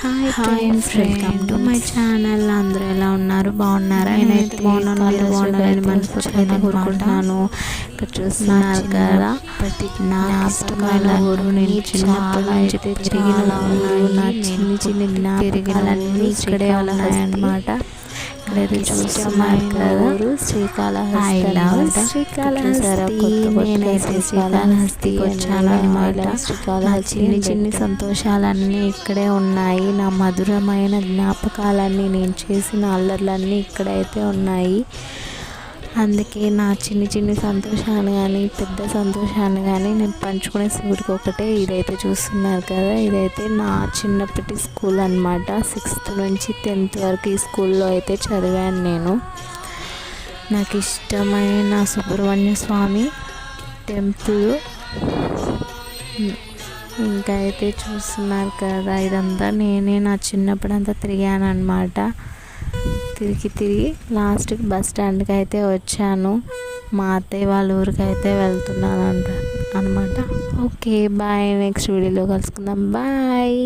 Hi friends, welcome to my channel. అందరూ ఎలా ఉన్నారు? బాగున్నారా? నేనైతే బాగున్నాను. మీరు బాగున్నారని మనస్ఫూర్తిగా కోరుకుంటున్నాను. ఇక్కడ చూస్తున్నారు కదా, నా ఇష్టమైన ఊరు. నేను చిన్నప్పటి నుంచి పెరిగిన ఊరు. నా చిన్ని జ్ఞాపకాలన్నీ ఇక్కడే ఉన్నాయన్నమాట. ఇక్కడైతే చూస్తున్నారు కదా, శ్రీకాళహస్తి. నేనైతే శ్రీకాళహస్తికి వచ్చాను అనమాట. నా చిన్ని సంతోషాలన్నీ ఇక్కడే ఉన్నాయి. నా మధురమైన జ్ఞాపకాలన్నీ, నేను చేసిన అల్లర్లన్నీ ఇక్కడైతే ఉన్నాయి. అందుకే నా చిన్ని సంతోషాన్ని కానీ పెద్ద సంతోషాన్ని కానీ నేను పంచుకునే సూటికి ఒకటే. ఇదైతే చూస్తున్నారు కదా, ఇదైతే నా చిన్నప్పటి స్కూల్ అనమాట. 6th నుంచి 10th వరకు ఈ స్కూల్లో అయితే చదివాను నేను. నాకు ఇష్టమైన సుబ్రహ్మణ్య స్వామి టెంపుల్. ఇంకా అయితే చూస్తున్నారు కదా, ఇదంతా నేనే నా చిన్నప్పుడంతా తిరిగాను అనమాట. తిరిగి లాస్ట్కి బస్ స్టాండ్కి అయితే వచ్చాను. మా అత్తయ్య వాళ్ళ ఊరికి అయితే వెళ్తున్నాను అనమాట. ఓకే బాయ్, నెక్స్ట్ వీడియోలో కలుసుకుందాం. బాయ్.